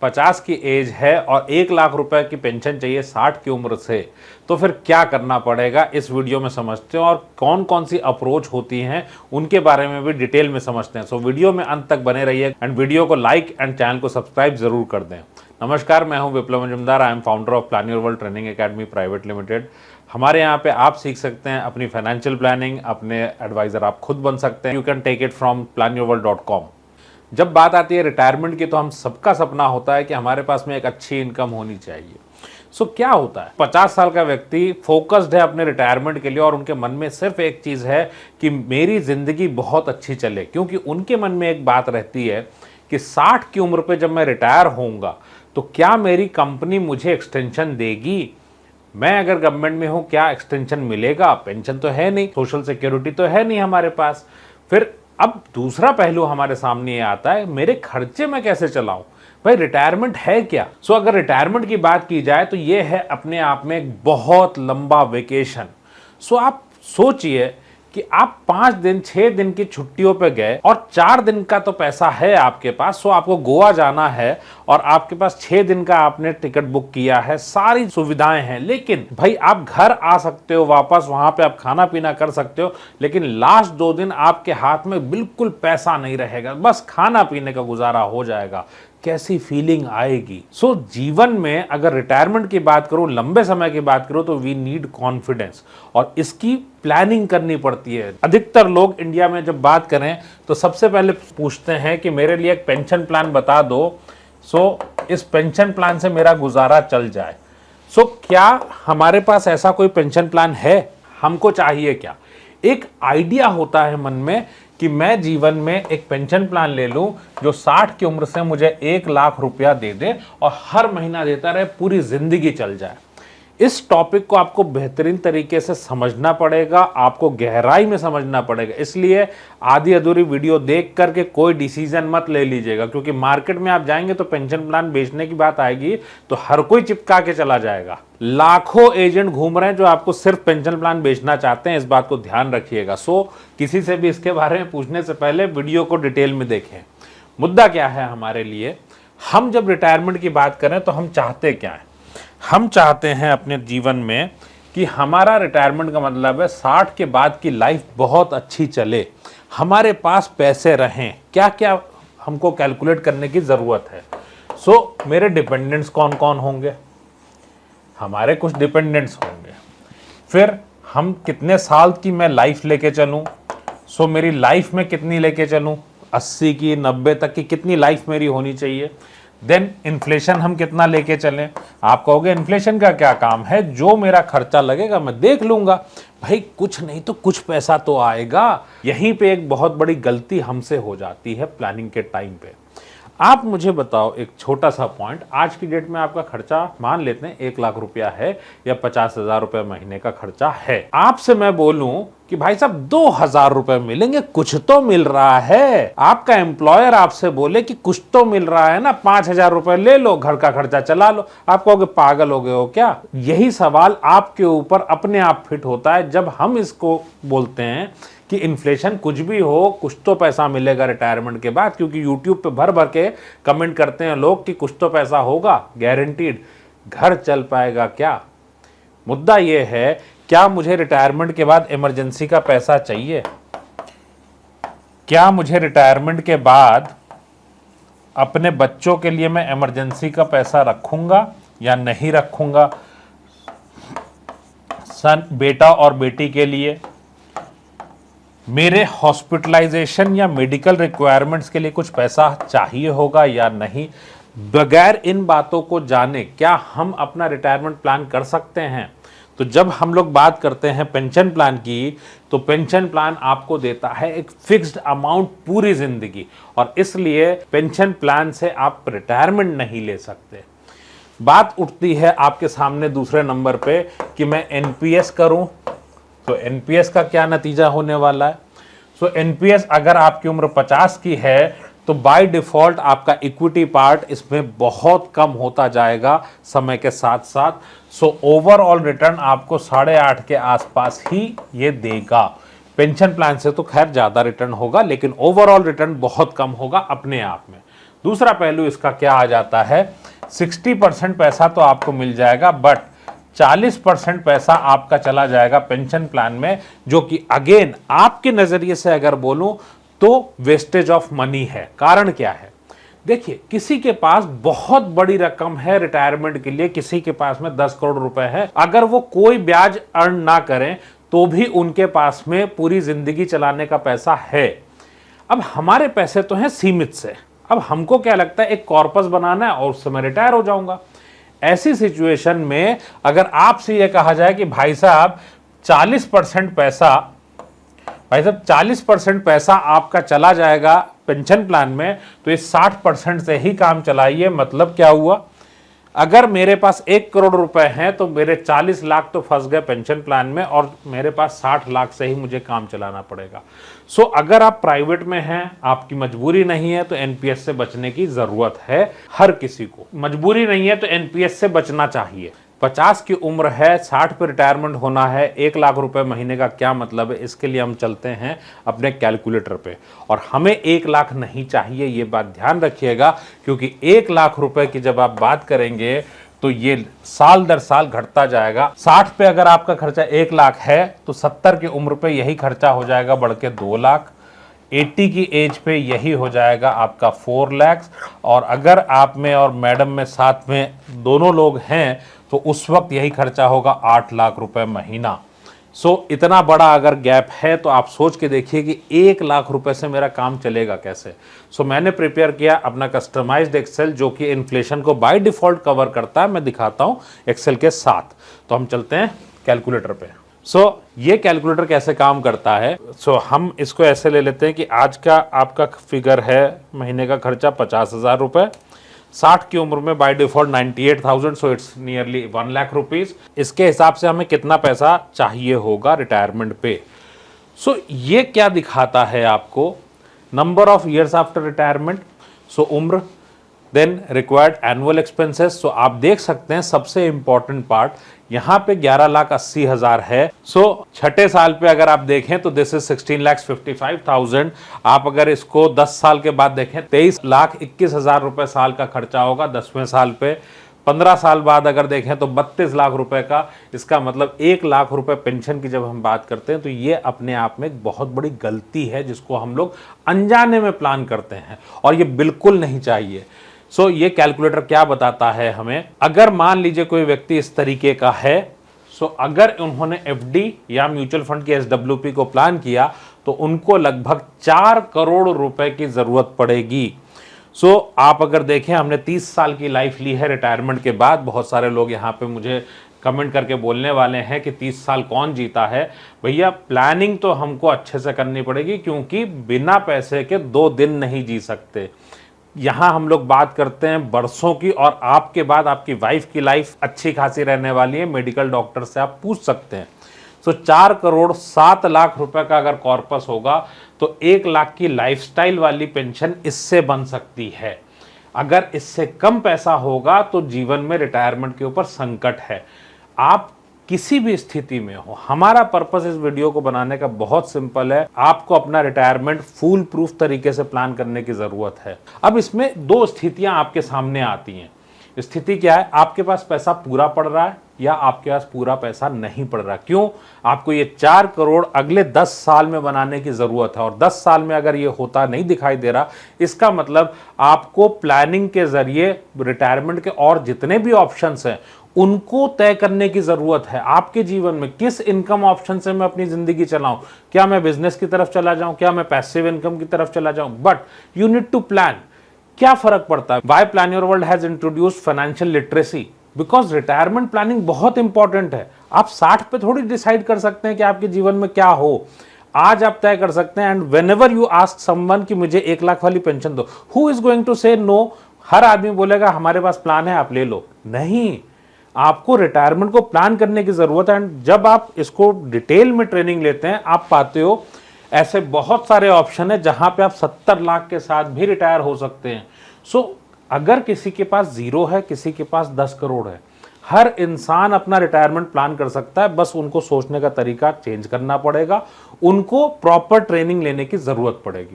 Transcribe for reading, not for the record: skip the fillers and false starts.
50 की एज है और 1 लाख रुपए की पेंशन चाहिए 60 की उम्र से, तो फिर क्या करना पड़ेगा इस वीडियो में समझते हैं और कौन कौन सी अप्रोच होती हैं उनके बारे में भी डिटेल में समझते हैं। सो वीडियो में अंत तक बने रहिए एंड वीडियो को लाइक एंड चैनल को सब्सक्राइब जरूर कर दें। नमस्कार, मैं हूं Viplav Majumdar. I am founder of plan your world training academy private limited. हमारे यहाँ पे आप सीख सकते हैं अपनी फाइनेंशियल प्लानिंग, अपने एडवाइजर आप खुद बन सकते हैं। You can take it from planyourworld.com। जब बात आती है रिटायरमेंट की, तो हम सबका सपना होता है कि हमारे पास में एक अच्छी इनकम होनी चाहिए। सो क्या होता है, 50 साल का व्यक्ति फोकस्ड है अपने रिटायरमेंट के लिए और उनके मन में सिर्फ एक चीज़ है कि मेरी ज़िंदगी बहुत अच्छी चले, क्योंकि उनके मन में एक बात रहती है कि 60 की उम्र पे जब मैं रिटायर होऊंगा तो क्या मेरी कंपनी मुझे एक्सटेंशन देगी, मैं अगर गवर्नमेंट में हूं क्या एक्सटेंशन मिलेगा, पेंशन तो है नहीं, सोशल सिक्योरिटी तो है नहीं हमारे पास। फिर अब दूसरा पहलू हमारे सामने ये आता है, मेरे खर्चे मैं कैसे चलाऊं, भाई रिटायरमेंट है क्या। सो अगर रिटायरमेंट की बात की जाए तो ये है अपने आप में एक बहुत लंबा वेकेशन। सो आप सोचिए कि आप 5 दिन 6 दिन की छुट्टियों पे गए और 4 दिन का तो पैसा है आपके पास। सो आपको गोवा जाना है और आपके पास 6 दिन का आपने टिकट बुक किया है, सारी सुविधाएं हैं, लेकिन भाई आप घर आ सकते हो वापस, वहां पे आप खाना पीना कर सकते हो, लेकिन लास्ट 2 दिन आपके हाथ में बिल्कुल पैसा नहीं रहेगा, बस खाना पीने का गुजारा हो जाएगा। कैसी फीलिंग आएगी। सो जीवन में अगर रिटायरमेंट की बात करूं, लंबे समय की बात करूं, तो वी नीड कॉन्फिडेंस और इसकी प्लानिंग करनी पड़ती है। अधिकतर लोग इंडिया में जब बात करें तो सबसे पहले पूछते हैं कि मेरे लिए एक पेंशन प्लान बता दो, सो इस पेंशन प्लान से मेरा गुजारा चल जाए। सो क्या हमारे पास ऐसा कोई पेंशन प्लान है, हमको चाहिए क्या? एक आइडिया होता है मन में कि मैं जीवन में एक पेंशन प्लान ले लूं जो 60 की उम्र से मुझे 1 लाख रुपया दे दे और हर महीना देता रहे, पूरी जिंदगी चल जाए। इस टॉपिक को आपको बेहतरीन तरीके से समझना पड़ेगा, आपको गहराई में समझना पड़ेगा। इसलिए आधी अधूरी वीडियो देख करके कोई डिसीजन मत ले लीजिएगा, क्योंकि मार्केट में आप जाएंगे तो पेंशन प्लान बेचने की बात आएगी तो हर कोई चिपका के चला जाएगा। लाखों एजेंट घूम रहे हैं जो आपको सिर्फ पेंशन प्लान बेचना चाहते हैं, इस बात को ध्यान रखिएगा। सो किसी से भी इसके बारे में पूछने से पहले वीडियो को डिटेल में देखें। मुद्दा क्या है हमारे लिए, हम जब रिटायरमेंट की बात करें तो हम चाहते क्या है? हम चाहते हैं अपने जीवन में कि हमारा रिटायरमेंट का मतलब है 60 के बाद की लाइफ बहुत अच्छी चले, हमारे पास पैसे रहें। क्या क्या हमको कैलकुलेट करने की ज़रूरत है। सो मेरे डिपेंडेंट्स कौन कौन होंगे? हमारे कुछ डिपेंडेंट्स होंगे। फिर हम कितने साल की मैं लाइफ लेके चलूँ, सो मेरी लाइफ में कितनी लेके चलूँ, 80 की 90 तक की कितनी लाइफ मेरी होनी चाहिए। देन इन्फ्लेशन हम कितना लेके चलें। आप कहोगे इन्फ्लेशन का क्या काम है, जो मेरा खर्चा लगेगा मैं देख लूंगा। भाई कुछ नहीं तो कुछ पैसा तो आएगा। यहीं पे एक बहुत बड़ी गलती हमसे हो जाती है प्लानिंग के टाइम पे। आप मुझे बताओ एक छोटा सा पॉइंट, आज की डेट में आपका खर्चा मान लेते हैं 1 लाख रुपया है या 50,000 रुपये महीने का खर्चा है। आपसे मैं बोलूं कि भाई साहब 2,000 रुपये मिलेंगे, कुछ तो मिल रहा है। आपका एम्प्लॉयर आपसे बोले कि कुछ तो मिल रहा है ना, 5,000 रुपये ले लो, घर का खर्चा चला लो। आप कहोगे पागल हो गए हो क्या? यही सवाल आपके ऊपर अपने आप फिट होता है जब हम इसको बोलते हैं कि इन्फ्लेशन कुछ भी हो, कुछ तो पैसा मिलेगा रिटायरमेंट के बाद। क्योंकि यूट्यूब पे भर भर के कमेंट करते हैं लोग कि कुछ तो पैसा होगा गारंटीड। घर चल पाएगा क्या? मुद्दा ये है, क्या मुझे रिटायरमेंट के बाद इमरजेंसी का पैसा चाहिए? क्या मुझे रिटायरमेंट के बाद अपने बच्चों के लिए मैं इमरजेंसी का पैसा रखूंगा या नहीं रखूंगा? बेटा और बेटी के लिए मेरे हॉस्पिटलाइजेशन या मेडिकल रिक्वायरमेंट्स के लिए कुछ पैसा चाहिए होगा या नहीं? बगैर इन बातों को जाने क्या हम अपना रिटायरमेंट प्लान कर सकते हैं? तो जब हम लोग बात करते हैं पेंशन प्लान की, तो पेंशन प्लान आपको देता है एक फिक्स्ड अमाउंट पूरी जिंदगी, और इसलिए पेंशन प्लान से आप रिटायरमेंट नहीं ले सकते। बात उठती है आपके सामने दूसरे नंबर पे कि मैं एनपीएस करूं, तो एनपीएस का क्या नतीजा होने वाला है? सो एनपीएस अगर आपकी उम्र 50 की है तो बाय डिफॉल्ट आपका इक्विटी पार्ट इसमें बहुत कम होता जाएगा समय के साथ साथ। सो ओवरऑल रिटर्न आपको 8.5 के आसपास ही ये देगा। पेंशन प्लान से तो खैर ज़्यादा रिटर्न होगा, लेकिन ओवरऑल रिटर्न बहुत कम होगा अपने आप में। दूसरा पहलू इसका क्या आ जाता है, 60% पैसा तो आपको मिल जाएगा, बट 40% पैसा आपका चला जाएगा पेंशन प्लान में, जो कि अगेन आपके नजरिए से अगर बोलूं तो वेस्टेज ऑफ मनी है। कारण क्या है, देखिए किसी के पास बहुत बड़ी रकम है रिटायरमेंट के लिए, किसी के पास में 10 करोड़ रुपए है, अगर वो कोई ब्याज अर्न ना करें तो भी उनके पास में पूरी जिंदगी चलाने का पैसा है। अब हमारे पैसे तो हैं सीमित से, अब हमको क्या लगता है एक कॉर्पस बनाना है और उससे मैं रिटायर हो जाऊंगा। ऐसी सिचुएशन में अगर आपसे यह कहा जाए कि भाई साहब 40% पैसा आपका चला जाएगा पेंशन प्लान में, तो इस 60% से ही काम चलाइए। मतलब क्या हुआ, अगर मेरे पास 1 करोड़ रुपए हैं तो मेरे 40 लाख तो फंस गए पेंशन प्लान में और मेरे पास 60 लाख से ही मुझे काम चलाना पड़ेगा। सो अगर आप प्राइवेट में हैं, आपकी मजबूरी नहीं है, तो एनपीएस से बचने की जरूरत है। हर किसी को मजबूरी नहीं है तो एनपीएस से बचना चाहिए। 50 की उम्र है, 60 पे रिटायरमेंट होना है, 1 लाख रुपए महीने का क्या मतलब है, इसके लिए हम चलते हैं अपने कैलकुलेटर पे। और हमें 1 लाख नहीं चाहिए, ये बात ध्यान रखिएगा, क्योंकि 1 लाख रुपए की जब आप बात करेंगे तो ये साल दर साल घटता जाएगा। 60 पे अगर आपका खर्चा 1 लाख है तो 70 की उम्र पे यही खर्चा हो जाएगा बढ़ के 2 लाख, 80 की एज पे यही हो जाएगा आपका 4 लाख, और अगर आप में और मैडम में साथ में दोनों लोग हैं तो उस वक्त यही खर्चा होगा 8 लाख रुपए महीना। सो इतना बड़ा अगर गैप है तो आप सोच के देखिए कि 1 लाख रुपए से मेरा काम चलेगा कैसे। सो मैंने प्रिपेयर किया अपना कस्टमाइज्ड एक्सेल, जो कि इन्फ्लेशन को बाय डिफॉल्ट कवर करता है। मैं दिखाता हूं एक्सेल के साथ। तो हम चलते हैं कैलकुलेटर पे। सो ये कैलकुलेटर कैसे काम करता है, हम इसको ऐसे ले लेते हैं कि आज का आपका फिगर है महीने का खर्चा 50,000 रुपए, 60 की उम्र में by default 98,000, so it's nearly 1 lakh rupees. इसके हिसाब से हमें कितना पैसा चाहिए होगा रिटायरमेंट पे। सो ये क्या दिखाता है आपको, number of years after retirement, so उम्र, then required annual expenses. So आप देख सकते हैं सबसे इंपॉर्टेंट पार्ट यहां पे 11,80,000 है। सो छठे साल पे अगर आप देखें तो दिस इज 16,55,000। आप अगर इसको 10 साल के बाद देखें 23,21,000 रुपए साल का खर्चा होगा 10वें साल पे। 15 साल बाद अगर देखें तो 32 लाख रुपए का, इसका मतलब 1 लाख रुपए पेंशन की जब हम बात करते हैं तो ये अपने आप में एक बहुत बड़ी गलती है जिसको हम लोग अनजाने में प्लान करते हैं, और ये बिल्कुल नहीं चाहिए। सो ये कैलकुलेटर क्या बताता है हमें, अगर मान लीजिए कोई व्यक्ति इस तरीके का है, सो अगर उन्होंने एफडी या म्यूचुअल फंड की एसडब्ल्यूपी को प्लान किया तो उनको लगभग 4 करोड़ रुपए की जरूरत पड़ेगी। सो आप अगर देखें हमने 30 साल की लाइफ ली है रिटायरमेंट के बाद। बहुत सारे लोग यहाँ पे मुझे कमेंट करके बोलने वाले हैं कि 30 साल कौन जीता है। भैया प्लानिंग तो हमको अच्छे से करनी पड़ेगी, क्योंकि बिना पैसे के 2 दिन नहीं जी सकते। यहाँ हम लोग बात करते हैं बरसों की, और आपके बाद आपकी वाइफ की लाइफ अच्छी खासी रहने वाली है। मेडिकल डॉक्टर से आप पूछ सकते हैं। सो 4 करोड़ 7 लाख रुपए का अगर कॉर्पस होगा तो 1 लाख की लाइफस्टाइल वाली पेंशन इससे बन सकती है। अगर इससे कम पैसा होगा तो जीवन में रिटायरमेंट के ऊपर संकट है। आप किसी भी स्थिति में हो, हमारा पर्पस इस वीडियो को बनाने का बहुत सिंपल है। आपको अपना रिटायरमेंट फूल प्रूफ तरीके से प्लान करने की जरूरत है। अब इसमें 2 स्थितियां आपके सामने आती हैं। स्थिति क्या है, आपके पास पैसा पूरा पड़ रहा है या आपके पास पूरा पैसा नहीं पड़ रहा। क्यों, आपको ये 4 करोड़ अगले 10 साल में बनाने की जरूरत है, और 10 साल में अगर ये होता नहीं दिखाई दे रहा, इसका मतलब आपको प्लानिंग के जरिए रिटायरमेंट के और जितने भी ऑप्शंस हैं उनको तय करने की जरूरत है। आपके जीवन में किस इनकम ऑप्शन से मैं अपनी जिंदगी चलाऊं, क्या मैं बिजनेस की तरफ चला जाऊं, क्या मैं पैसिव इनकम की तरफ चला जाऊं, but you need to plan. क्या फर्क पड़ता है, why plan your world has introduced financial literacy, because retirement planning बहुत इंपॉर्टेंट है। आप 60 पे थोड़ी डिसाइड कर सकते हैं कि आपके जीवन में क्या हो, आज आप तय कर सकते हैं। And whenever you ask someone कि मुझे 1 लाख वाली पेंशन दो, हु इज गोइंग टू से नो? हर आदमी बोलेगा हमारे पास प्लान है, आप ले लो। नहीं, आपको रिटायरमेंट को प्लान करने की जरूरत है। एंड जब आप इसको डिटेल में ट्रेनिंग लेते हैं, आप पाते हो ऐसे बहुत सारे ऑप्शन है जहां पे आप 70 लाख के साथ भी रिटायर हो सकते हैं। सो अगर किसी के पास 0 है, किसी के पास 10 करोड़ है, हर इंसान अपना रिटायरमेंट प्लान कर सकता है। बस उनको सोचने का तरीका चेंज करना पड़ेगा, उनको प्रॉपर ट्रेनिंग लेने की जरूरत पड़ेगी।